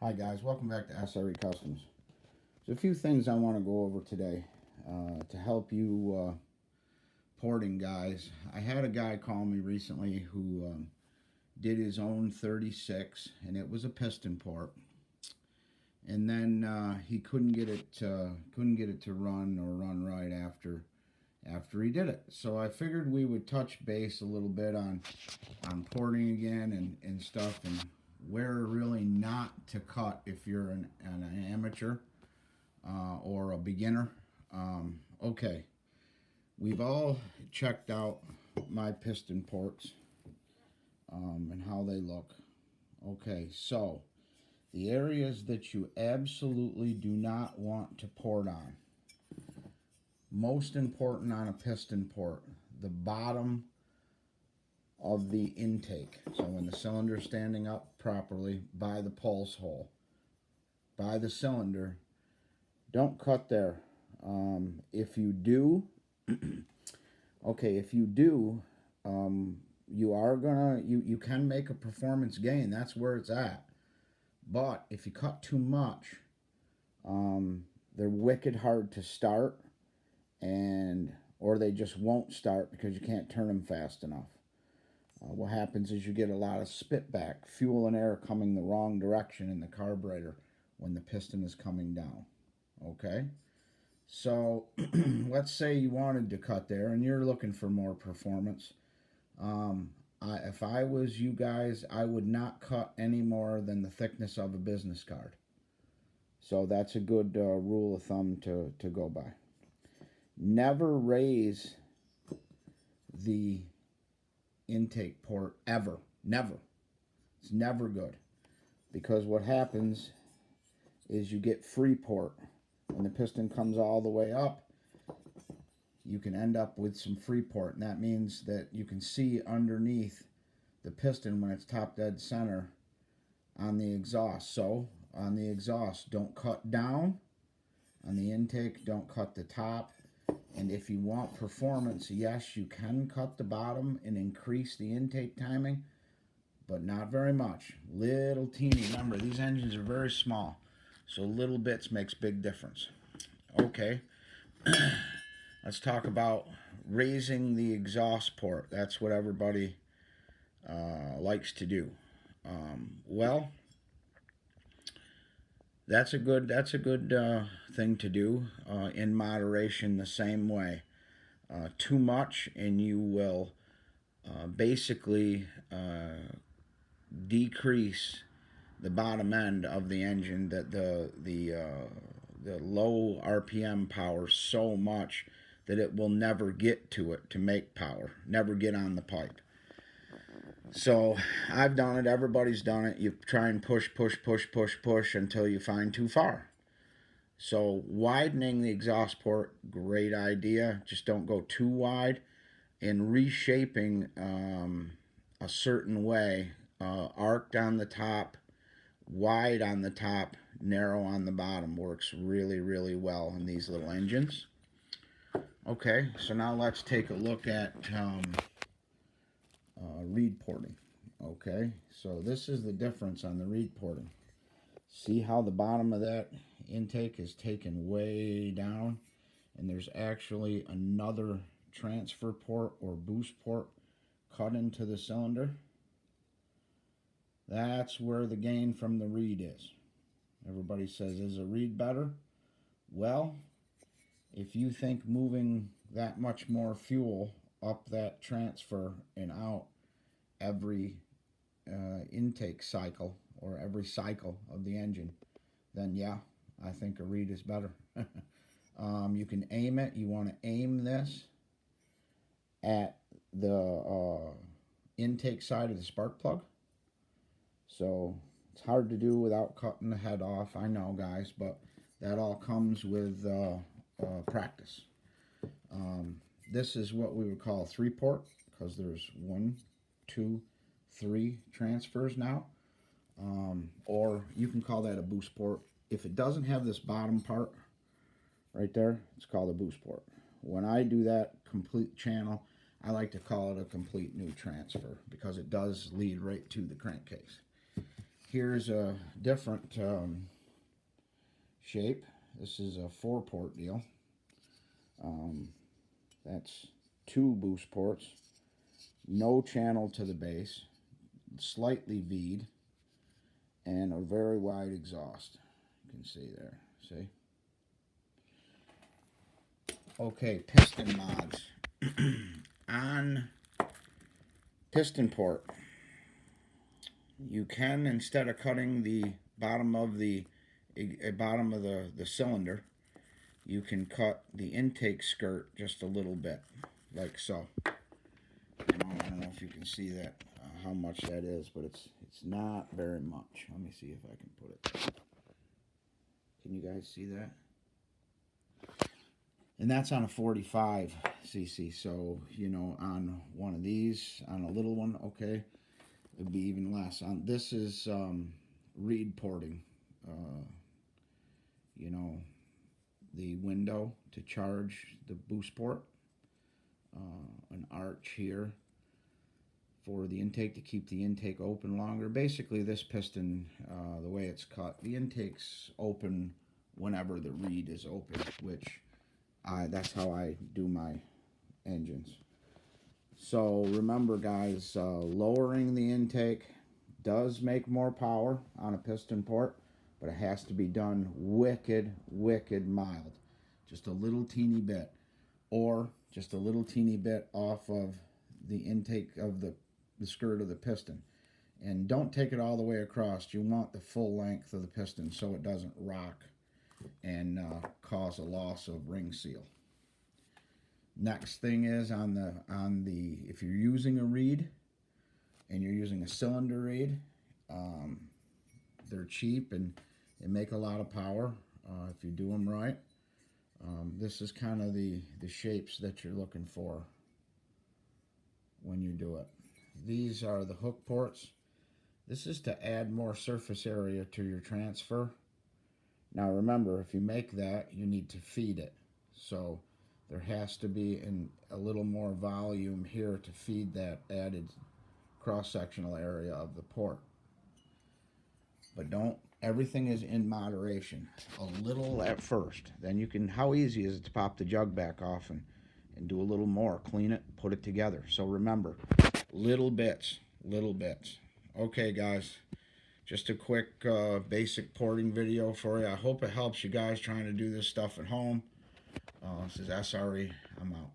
Hi guys, welcome back to SRE Customs. There's a few things I want to go over today to help you porting guys. I had a guy call me recently who did his own 36 and it was a piston port, and then he couldn't get it to run right after he did it. So I figured we would touch base a little bit on porting again and stuff, and where really not to cut if you're an amateur or a beginner. Okay, we've all checked out my piston ports and how they look. Okay, so the areas that you absolutely do not want to port on. Most important on a piston port, the bottom of the intake. So when the cylinder is standing up properly by the pulse hole, by the cylinder, don't cut there. If you do, okay, if you do, you can make a performance gain. That's where it's at. But if you cut too much, they're wicked hard to start, or they just won't start because you can't turn them fast enough. What happens is you get a lot of spit back, fuel and air coming the wrong direction in the carburetor when the piston is coming down. Okay? So let's say you wanted to cut there and you're looking for more performance. If I was you guys, I would not cut any more than the thickness of a business card. So that's a good rule of thumb to go by. Never raise the intake port ever. Never. It's never good, because what happens is you get free port. When the piston comes all the way up, you can end up with some free port, and that means that you can see underneath the piston when it's top dead center on the exhaust. So on the exhaust, don't cut down. On the intake, don't cut the top. And if you want performance, yes, you can cut the bottom and increase the intake timing, but not very much. Little teeny. Remember, these engines are very small, so little bits makes big difference. Okay, let's talk about raising the exhaust port. That's what everybody likes to do. Well, that's a good thing to do in moderation. The same way. Too much and you will basically decrease the bottom end of the engine, that the low RPM power so much that it will never get to it to make power, never get on the pipe. So I've done it, everybody's done it. You try and push until you find too far. So widening the exhaust port, great idea. Just don't go too wide. And reshaping a certain way, arced on the top, wide on the top, narrow on the bottom, works really, really well in these little engines. Okay, so now let's take a look at reed porting. Okay, so this is the difference on the reed porting. See how the bottom of that intake is taken way down, and there's actually another transfer port or boost port cut into the cylinder. That's where the gain from the reed is. Everybody says, is a reed better? Well, if you think moving that much more fuel up that transfer and out every intake cycle or every cycle of the engine, then yeah, I think a reed is better. You can aim it. You want to aim this at the intake side of the spark plug. So it's hard to do without cutting the head off, I know, guys, but that all comes with practice. This is what we would call a 3-port, because there's 1, 2, 3 transfers now. Or you can call that a boost port. If it doesn't have this bottom part right there, it's called a boost port. When I do that complete channel, I like to call it a complete new transfer, because it does lead right to the crankcase. Here's a different shape. This is a 4-port deal. That's 2 boost ports, no channel to the base, slightly V'd, and a very wide exhaust. You can see there. See? Okay, piston mods. On piston port, you can, instead of cutting the bottom of the cylinder, you can cut the intake skirt just a little bit, like so. I don't know if you can see that, how much that is, but it's not very much. Let me see if I can put it. Can you guys see that? And that's on a 45 cc. So, you know, on one of these, on a little one, okay, it'd be even less. On this is reed porting. You know, the window to charge the boost port, an arch here for the intake to keep the intake open longer. Basically, this piston, the way it's cut, the intake's open whenever the reed is open, which that's how I do my engines. So remember, guys, lowering the intake does make more power on a piston port, but it has to be done wicked mild. Just a little teeny bit, or just a little teeny bit off of the intake of the skirt of the piston. And don't take it all the way across. You want the full length of the piston so it doesn't rock and cause a loss of ring seal. Next thing is on the if you're using a reed and you're using a cylinder reed, they're cheap and they make a lot of power if you do them right. This is kind of the shapes that you're looking for when you do it. These are the hook ports. This is to add more surface area to your transfer. Now remember, if you make that, you need to feed it. So there has to be a little more volume here to feed that added cross-sectional area of the port. But everything is in moderation. A little at first. Then you can, how easy is it to pop the jug back off and do a little more, clean it, put it together. So remember, little bits. Okay, guys. Just a quick basic porting video for you. I hope it helps you guys trying to do this stuff at home. This is SRE. I'm out.